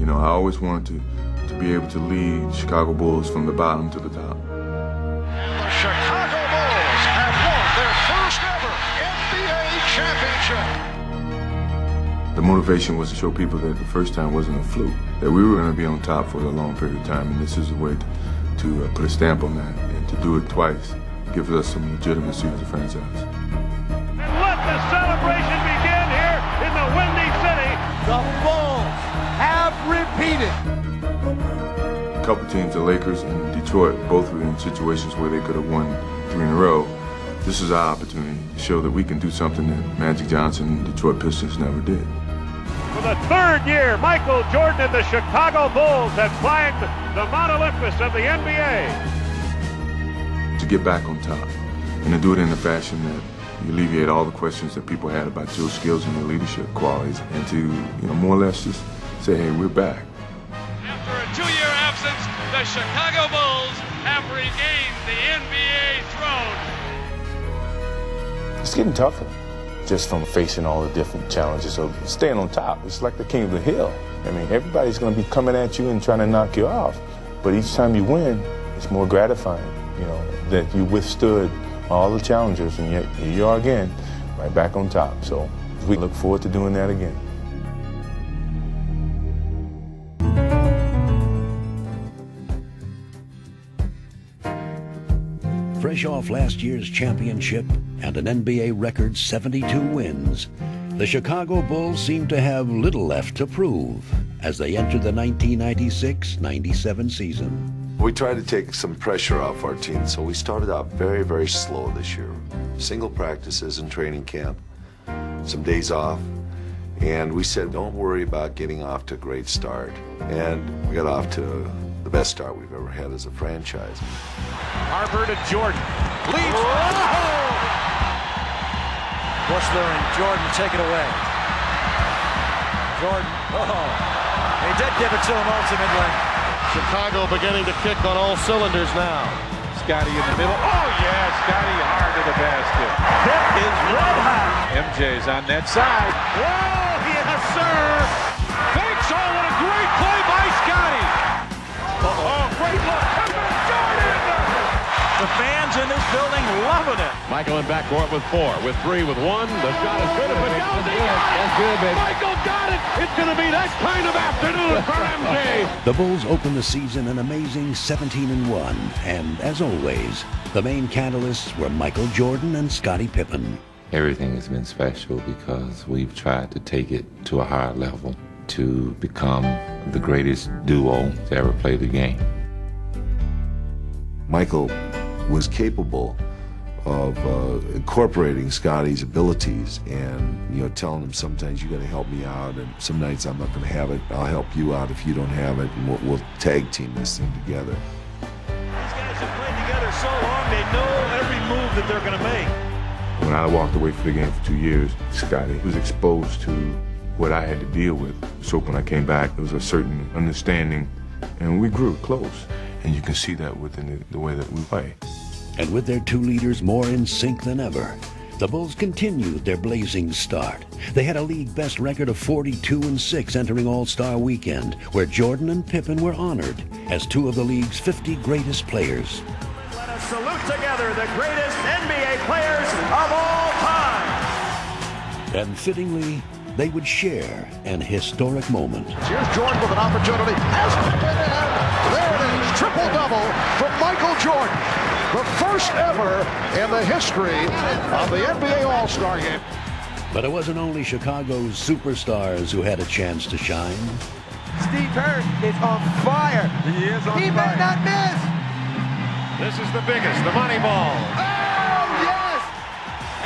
You know, I always wanted to be able to lead Chicago Bulls from the bottom to the top. And the Chicago Bulls have won their first ever NBA championship. The motivation was to show people that the first time wasn't a fluke, that we were going to be on top for a long period of time, and this is a way to put a stamp on that, and to do it twice gives us some legitimacy as a franchise. And let the celebration begin here in the Windy City. The Bulls have repeated. A couple teams, the Lakers and Detroit, both were in situations where they could have won 3 in a row. This is our opportunity to show that we can do something that Magic Johnson and Detroit Pistons never did. For the 3rd year, Michael Jordan and the Chicago Bulls have climbed the Mount Olympus of the NBA. To get back on top, and to do it in a fashion that you alleviate all the questions that people had about your skills and your leadership qualities, and to, you know, more or less just say, hey, we're back. After a 2-year absence, the Chicago Bulls have regained the NBA throne. It's getting tougher, just from facing all the different challenges of staying on top. It's like the king of the hill. I mean, everybody's going to be coming at you and trying to knock you off. But each time you win, it's more gratifying, you know, that you withstood all the challenges, and yet here you are again, right back on top. So we look forward to doing that again. Fresh off last year's championship and an NBA record 72 wins, the Chicago Bulls seem to have little left to prove as they enter the 1996-97 season. We tried to take some pressure off our team, so we started out very, very slow this year. Single practices in training camp, some days off, and we said, don't worry about getting off to a great start. And we got off to the best start we've ever had as a franchise. Harper to Jordan. Leads. Wussler and Jordan take it away. Jordan, he did give it to him ultimately. Chicago beginning to kick on all cylinders now. Scotty in the middle. Oh, yeah, Scotty hard to the basket. Pitt is red hot. MJ's on that side. Whoa, yes, sir. Thanks. Oh, what a great play by Scotty. Oh, great look. Jordan. The fans in this building loving it. Michael in backcourt with 4, with 3, with 1. The shot is good. That's good, baby. Michael got it. It's going to be that kind of afternoon for MJ. The Bulls opened the season an amazing 17-1, and as always, the main catalysts were Michael Jordan and Scottie Pippen. Everything has been special because we've tried to take it to a higher level to become the greatest duo to ever play the game. Michael was capable of incorporating Scotty's abilities and, you know, telling him sometimes you got to help me out, and some nights I'm not going to have it. I'll help you out if you don't have it, and we'll tag team this thing together. These guys have played together so long, they know every move that they're going to make. When I walked away from the game for 2 years, Scotty was exposed to what I had to deal with. So when I came back, there was a certain understanding, and we grew close. And you can see that within the way that we play. And with their 2 leaders more in sync than ever, the Bulls continued their blazing start. They had a league-best record of 42-6 entering All-Star Weekend, where Jordan and Pippen were honored as 2 of the league's 50 greatest players. Let us salute together the greatest NBA players of all time. And fittingly, they would share an historic moment. Here's Jordan with an opportunity. Has Pippen, and there it is. Triple-double from Michael Jordan. The first ever in the history of the NBA All-Star Game. But it wasn't only Chicago's superstars who had a chance to shine. Steve Kerr is on fire. He is on fire. He may not miss. This is the biggest, the money ball. Oh, yes!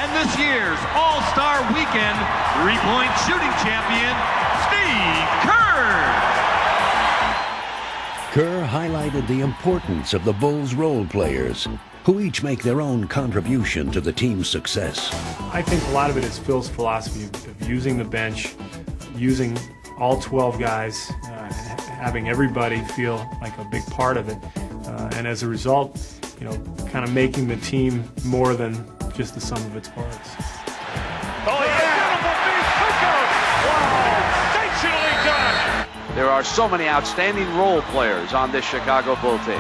And this year's All-Star Weekend three-point shooting champion, Steve Kerr. Kerr highlighted the importance of the Bulls' role players, who each make their own contribution to the team's success. I think a lot of it is Phil's philosophy of using the bench, using all 12 guys, having everybody feel like a big part of it, and as a result, you know, kind of making the team more than just the sum of its parts. Oh, yeah! Beautiful piece, Pico! Wow! Sensationally done! There are so many outstanding role players on this Chicago Bull team.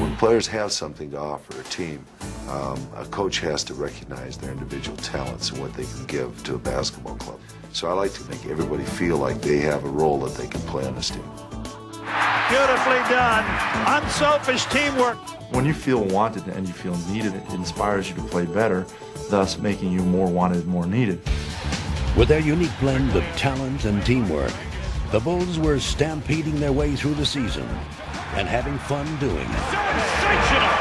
When players have something to offer a team, a coach has to recognize their individual talents and what they can give to a basketball club. So I like to make everybody feel like they have a role that they can play on this team. Beautifully done. Unselfish teamwork. When you feel wanted and you feel needed, it inspires you to play better, thus making you more wanted, more needed. With their unique blend of talent and teamwork, the Bulls were stampeding their way through the season and having fun doing it. Sensational!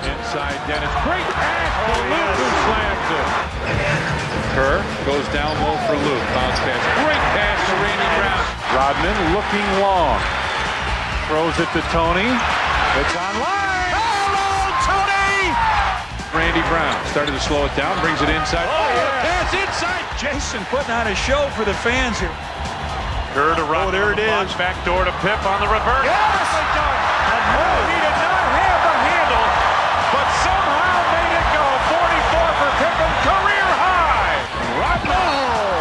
Inside Dennis. Great pass to Luke, who slams it. Kerr goes down low for Luke. Bounce pass. Great pass to Randy Brown. Rodman looking long. Throws it to Tony. It's online. Hello, Tony! Randy Brown started to slow it down. Brings it inside. Oh, yeah. Pass inside. Jason putting on a show for the fans here. Kerr to Rodman. Oh, there it is. Back door to Pip on the reverse. Yes! He did not have the handle, but somehow made it go. 44 for Pippen, career high. Rodman,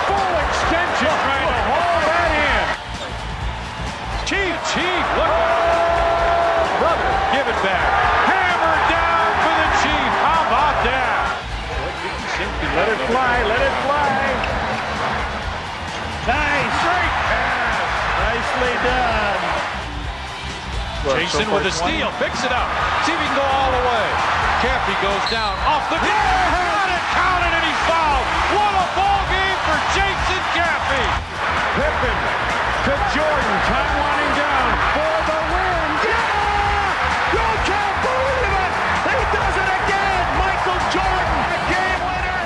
full extension, trying to haul that in. Chief, look. Brother, give it back. Hammer down for the Chief. How about that? Let it fly, let it fly. Nice. Great pass. Nicely done. Jason with a steal, picks it up. See if he can go all the way. Cappy goes down off the got it, counted, and he's fouled. What a ball game for Jason Cappy. Pippen to Jordan, time winding down for the win. Yeah! You can't believe it! He does it again! Michael Jordan, a game winner.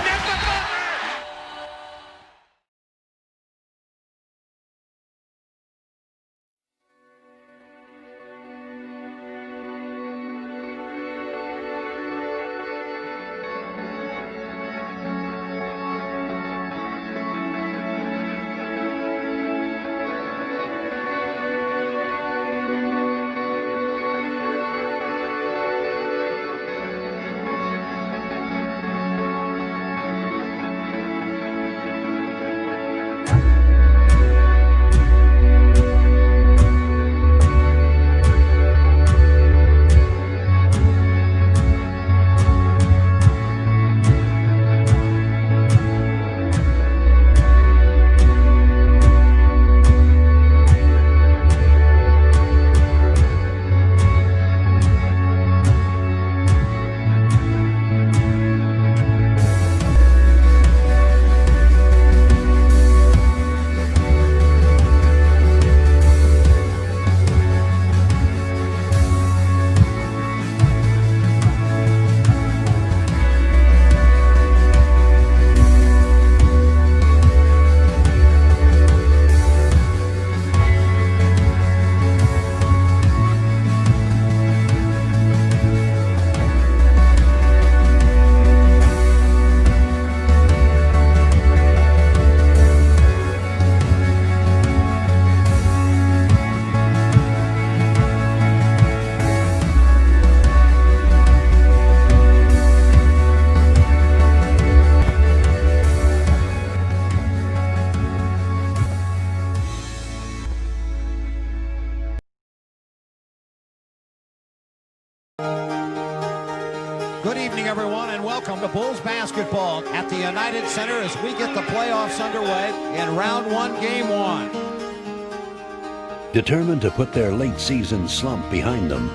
Good evening, everyone, and welcome to Bulls basketball at the United Center as we get the playoffs underway in round one, game one. Determined to put their late season slump behind them,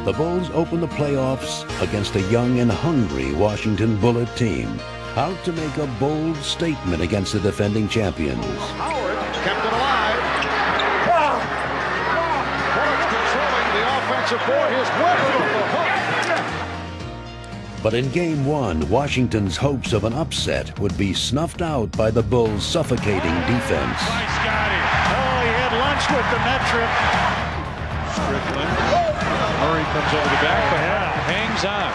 the Bulls open the playoffs against a young and hungry Washington Bullet team, out to make a bold statement against the defending champions. Howard kept it alive. Bullets controlling the offensive board. Here's Webber with the hook. But in Game 1, Washington's hopes of an upset would be snuffed out by the Bulls' suffocating defense. By Scotty. Oh, he had lunch with the net trip. Strickland. Murray comes over the back, but hangs on.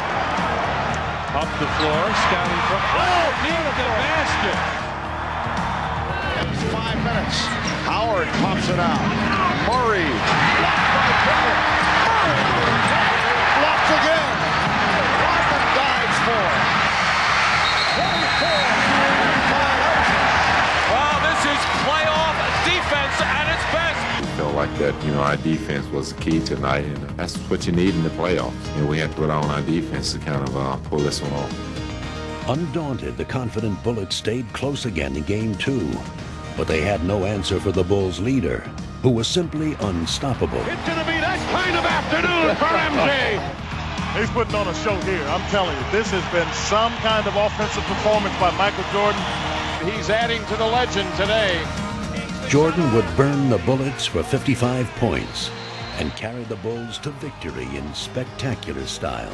Up the floor, Scotty. Oh, near the basket. It's 5 minutes. Howard pops it out. Murray. Blocked by Pippen. Blocked again. Rodman dives for it. 24. Well, this is playoff defense at its best. You know, like that, our defense was the key tonight, and that's what you need in the playoffs. We had to put on our defense to kind of pull this one off. Undaunted, the confident Bullets stayed close again in Game 2, but they had no answer for the Bulls' leader, who was simply unstoppable. It's going to be that kind of afternoon for MJ. He's putting on a show here. I'm telling you, this has been some kind of offensive performance by Michael Jordan. He's adding to the legend today. Jordan would burn the Bullets for 55 points and carry the Bulls to victory in spectacular style.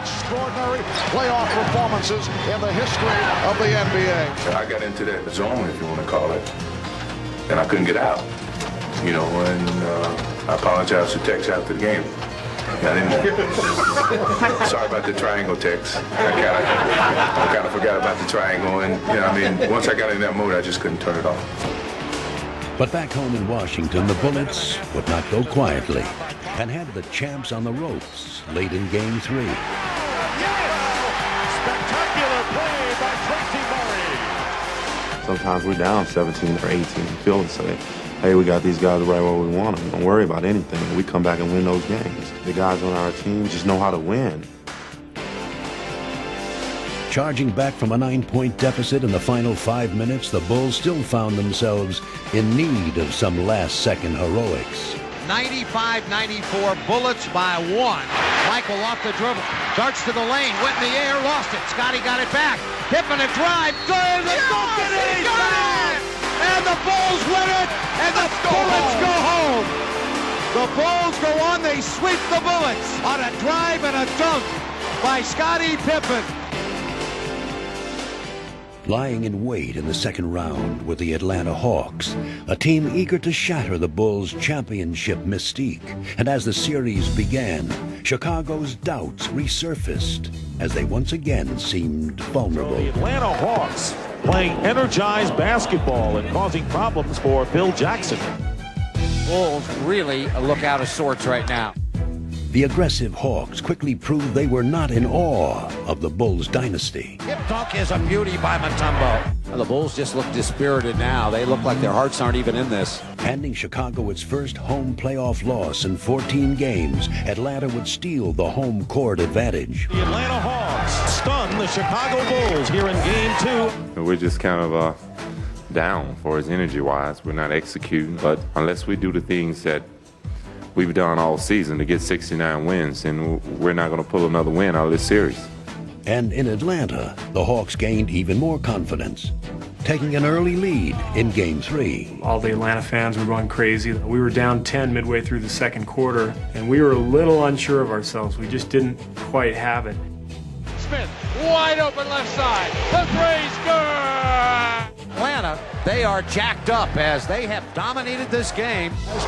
Extraordinary playoff performances in the history of the NBA. I got into that zone, if you want to call it, and I couldn't get out. And I apologize to Tex after the game. Sorry about the triangle text. I kind of forgot about the triangle, and once I got in that mode, I just couldn't turn it off. But back home in Washington, the Bullets would not go quietly and had the champs on the ropes late in Game 3. Spectacular play by Tracy Murray. Sometimes we're down 17 or 18 and feel and say, hey, we got these guys right where we want them. Don't worry about anything. We come back and win those games. The guys on our team just know how to win. Charging back from a 9-point deficit in the final 5 minutes, the Bulls still found themselves in need of some last-second heroics. 95-94, Bullets by 1. Michael off the dribble, darts to the lane, went in the air, lost it. Scotty got it back. Pippen a drive, good, the and the Bulls win it, and the Bullets go home. The Bulls go on, they sweep the Bullets on a drive and a dunk by Scottie Pippen. Lying in wait in the second round were the Atlanta Hawks, a team eager to shatter the Bulls' championship mystique. And as the series began, Chicago's doubts resurfaced as they once again seemed vulnerable. The Atlanta Hawks playing energized basketball and causing problems for Phil Jackson. Bulls really look out of sorts right now. The aggressive Hawks quickly proved they were not in awe of the Bulls dynasty. Hip dunk is a beauty by Mutombo. The Bulls just look dispirited now. They look like their hearts aren't even in this. Handing Chicago its first home playoff loss in 14 games, Atlanta would steal the home court advantage. The Atlanta Hawks stun the Chicago Bulls here in Game 2. We're just kind of down for us energy-wise. We're not executing, but unless we do the things that we've done all season to get 69 wins, and we're not going to pull another win out of this series. And in Atlanta, the Hawks gained even more confidence, taking an early lead in Game 3. All the Atlanta fans were going crazy. We were down 10 midway through the second quarter, and we were a little unsure of ourselves. We just didn't quite have it. Smith, wide open left side. The three's good! Atlanta, they are jacked up as they have dominated this game. There is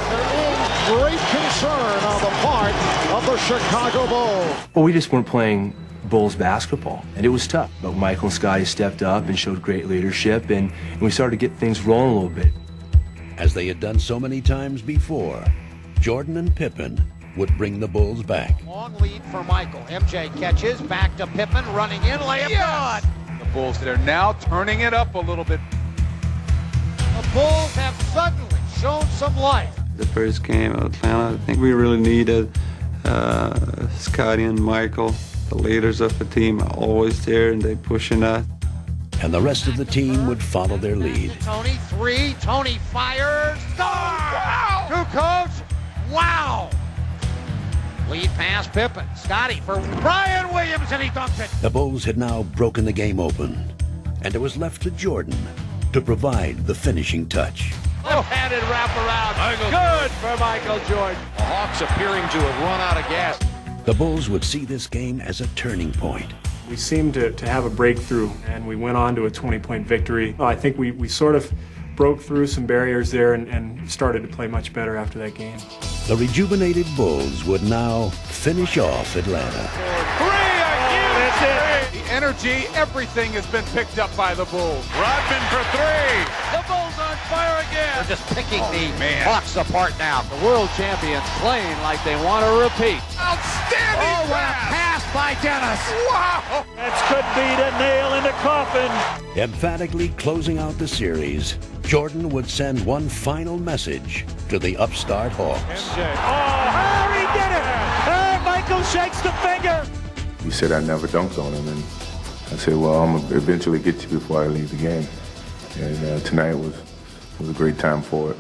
great concern on the part of the Chicago Bulls. Well, we just weren't playing Bulls basketball, and it was tough. But Michael and Scotty stepped up and showed great leadership, and we started to get things rolling a little bit. As they had done so many times before, Jordan and Pippen would bring the Bulls back. Long lead for Michael. MJ catches, back to Pippen, running in, layup good. The Bulls that are now turning it up a little bit. The Bulls have suddenly shown some life. The first game of Atlanta, I think we really needed Scotty and Michael, the leaders of the team, are always there and they pushing us. And the rest of the team would follow their lead. Tony, three. Tony fires. Wow! Kukoc. Wow! Lead pass, Pippen. Scotty for Brian Williams, and he dunked it. The Bulls had now broken the game open, and it was left to Jordan to provide the finishing touch. Left-handed wraparound. Good for Michael Jordan. The Hawks appearing to have run out of gas. The Bulls would see this game as a turning point. We seemed to have a breakthrough, and we went on to a 20-point victory. I think we sort of broke through some barriers there and started to play much better after that game. The rejuvenated Bulls would now finish off Atlanta. That's it. The energy, everything has been picked up by the Bulls. Rodman for three. The Bulls on fire again. They're just picking the Hawks apart now. The world champions playing like they want to repeat. Outstanding what a pass by Dennis. That could be the nail in the coffin. Emphatically closing out the series, Jordan would send one final message to the upstart Hawks. MJ. Oh, he did it! Oh, Michael shakes the finger. He said I never dunked on him, and I said, well, I'm gonna eventually get you before I leave the game. And tonight was a great time for it.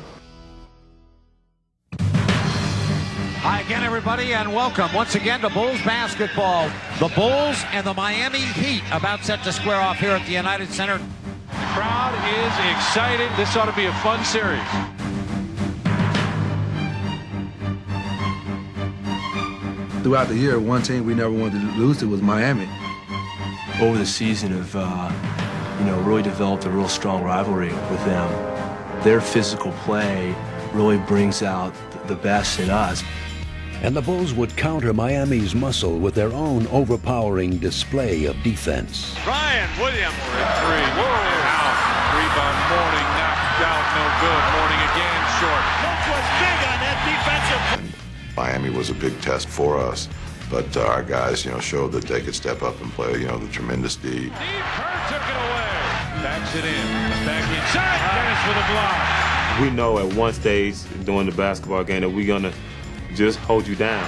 Hi again, everybody, and welcome once again to Bulls basketball. The Bulls and the Miami Heat about set to square off here at the United Center. The crowd is excited. This ought to be a fun series. Throughout the year, one team we never wanted to lose to was Miami. Over the season of, really developed a real strong rivalry with them. Their physical play really brings out the best in us. And the Bulls would counter Miami's muscle with their own overpowering display of defense. Brian Williams for three. Out. Rebound, Mourning knocked out. No good. Mourning again, short. Coach was big on that defensive. Miami was a big test for us, but our guys, showed that they could step up and play, the tremendous D. Steve Kerr took it away. Backs it in. Back inside. Dennis with a block. We know at one stage during the basketball game that we're going to just hold you down.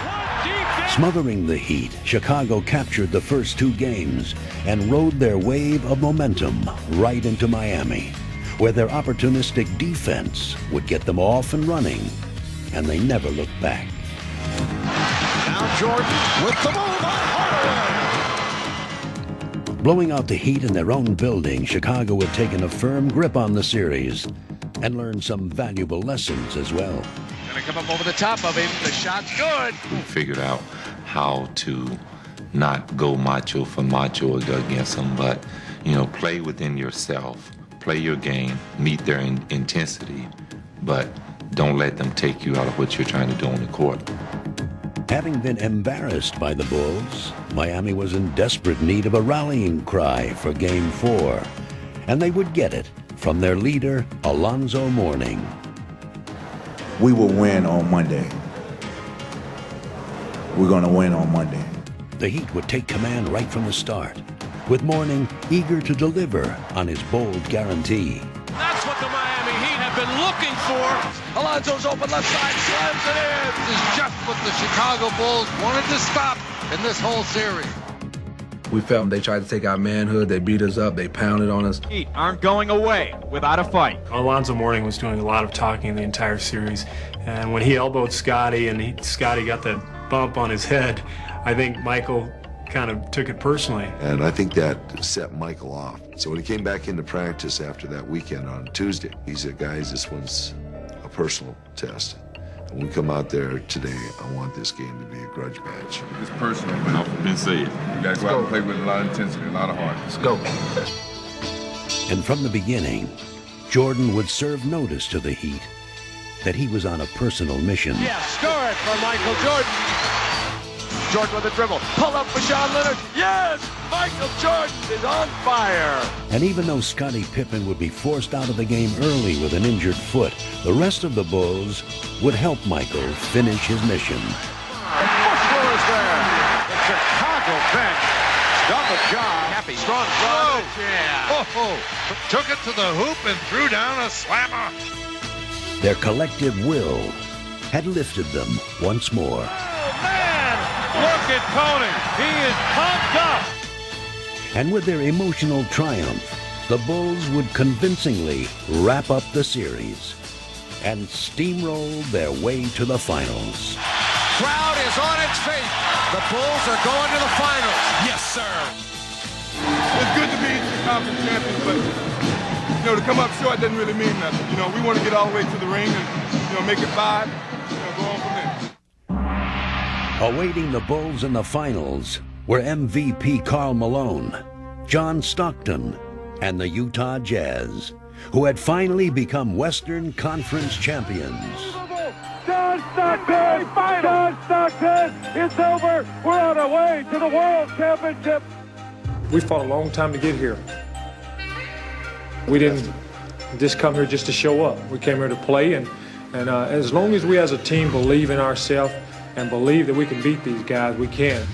Smothering the Heat, Chicago captured the first two games and rode their wave of momentum right into Miami, where their opportunistic defense would get them off and running, and they never looked back. Now Jordan with the move on Hardaway. Blowing out the Heat in their own building, Chicago had taken a firm grip on the series and learned some valuable lessons as well. Gonna come up over the top of him. The shot's good. We figured out how to not go macho for macho against them, but, play within yourself, play your game, meet their intensity, but don't let them take you out of what you're trying to do on the court. Having been embarrassed by the Bulls, Miami was in desperate need of a rallying cry for Game 4, and they would get it from their leader, Alonzo Mourning. We will win on Monday. We're going to win on Monday. The Heat would take command right from the start, with Mourning eager to deliver on his bold guarantee. That's what the Miami Heat have been looking for. Alonzo's open left side, slams it in. This is just what the Chicago Bulls wanted to stop in this whole series. We felt they tried to take our manhood. They beat us up. They pounded on us. Heat aren't going away without a fight. Alonzo Mourning was doing a lot of talking the entire series, and when he elbowed Scotty and Scotty got that bump on his head, I think Michael kind of took it personally. And I think that set Michael off. So when he came back into practice after that weekend on Tuesday, he said, guys, this one's a personal test. When we come out there today, I want this game to be a grudge match. It's personal, man. I've been saying. You got to go out and play with a lot of intensity, a lot of heart. Let's go. And from the beginning, Jordan would serve notice to the Heat that he was on a personal mission. Yes, score it for Michael Jordan. Jordan with a dribble. Pull up for Sean Leonard. Yes! Michael Jordan is on fire. And even though Scottie Pippen would be forced out of the game early with an injured foot, the rest of the Bulls would help Michael finish his mission. Bushler is there. The Chicago bench done the job. Happy. Strong drive. Yeah. Took it to the hoop and threw down a slammer. Their collective will had lifted them once more. Look at Tony. He is pumped up. And with their emotional triumph, the Bulls would convincingly wrap up the series and steamroll their way to the finals. Crowd is on its feet. The Bulls are going to the finals. Yes, sir. It's good to be conference champions, but, to come up short doesn't really mean nothing. We want to get all the way to the ring and, make it 5, go on from there. Awaiting the Bulls in the finals were MVP Karl Malone, John Stockton, and the Utah Jazz, who had finally become Western Conference champions. John Stockton! John Stockton! It's over! We're on our way to the World Championship! We fought a long time to get here. We didn't just come here just to show up. We came here to play, and as long as we as a team believe in ourselves and believe that we can beat these guys, we can.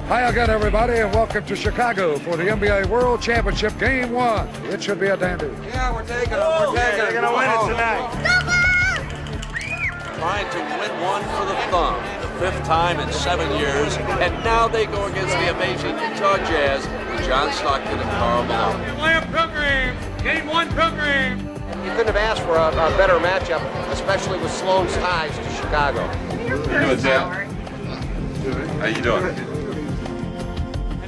Hi again, everybody, and welcome to Chicago for the NBA World Championship Game 1. It should be a dandy. Yeah, we're taking them. We're taking them. They're going to win it tonight. Trying to win one for the thumb, the 5th time in 7 years, and now they go against the amazing Utah Jazz with John Stockton and Karl Malone. Lamb Pilgrims, Game 1 Pilgrims. You couldn't have asked for a better matchup, especially with Sloan's ties to Chicago. How you doing, Sam? How you doing?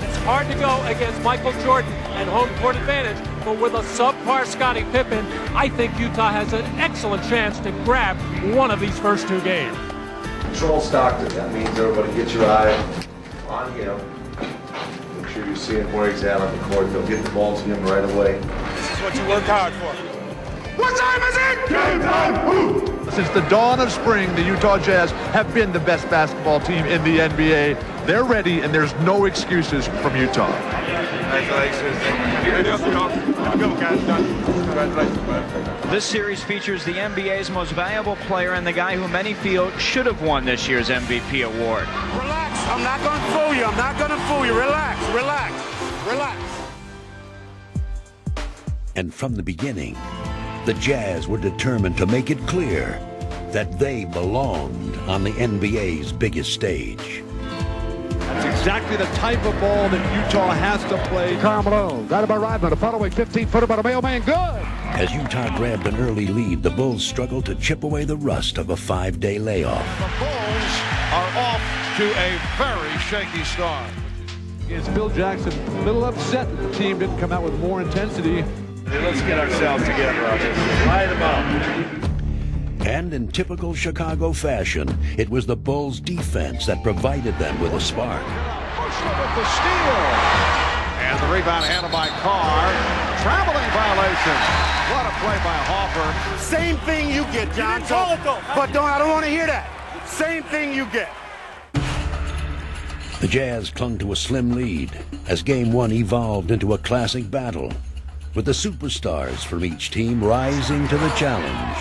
It's hard to go against Michael Jordan and home court advantage, but with a subpar Scottie Pippen, I think Utah has an excellent chance to grab one of these first 2 games. Control Stockton. That means everybody get your eye on him. Make sure you're seeing where he's at on the court. They'll get the ball to him right away. This is what you work hard for. What time is it? Game time! Since the dawn of spring, the Utah Jazz have been the best basketball team in the NBA. They're ready, and there's no excuses from Utah. This series features the NBA's most valuable player and the guy who many feel should have won this year's MVP award. Relax. I'm not going to fool you. I'm not going to fool you. Relax. Relax. Relax. And from the beginning, the Jazz were determined to make it clear that they belonged on the NBA's biggest stage. That's exactly the type of ball that Utah has to play. Karl Malone, got it by Rodman, a following 15-footer by the mailman, good! As Utah grabbed an early lead, the Bulls struggled to chip away the rust of a 5-day layoff. The Bulls are off to a very shaky start. It's Phil Jackson, a little upset that the team didn't come out with more intensity. Let's get ourselves together on this. Light them up. And in typical Chicago fashion, it was the Bulls' defense that provided them with a spark. With the steal. And the rebound handled by Carr. Traveling violation. What a play by Hoffer. Same thing you get, John. But I don't want to hear that. Same thing you get. The Jazz clung to a slim lead as Game 1 evolved into a classic battle, with the superstars from each team rising to the challenge.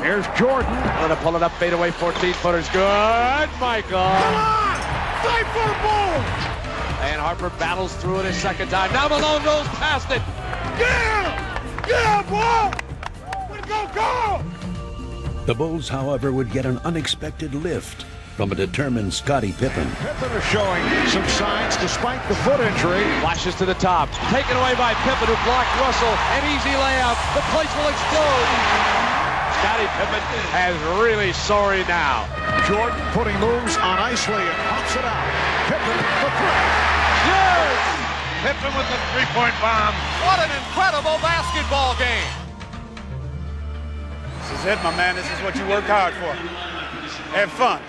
Here's Jordan. Going to pull it up, fadeaway 14-footer's good. Michael. Come on! Fight for the Bulls! And Harper battles through it a second time. Now Malone goes past it. Yeah! Yeah, boy! Way to go, go! The Bulls, however, would get an unexpected lift from a determined Scottie Pippen. Pippen is showing some signs despite the foot injury. Flashes to the top. Taken away by Pippen, who blocked Russell. An easy layup. The place will explode. Scottie Pippen has really sorry now. Jordan putting moves on Isley and pops it out. Pippen the three. Yes! Pippen with the three-point bomb. What an incredible basketball game. This is it, my man. This is what you work hard for. Have fun.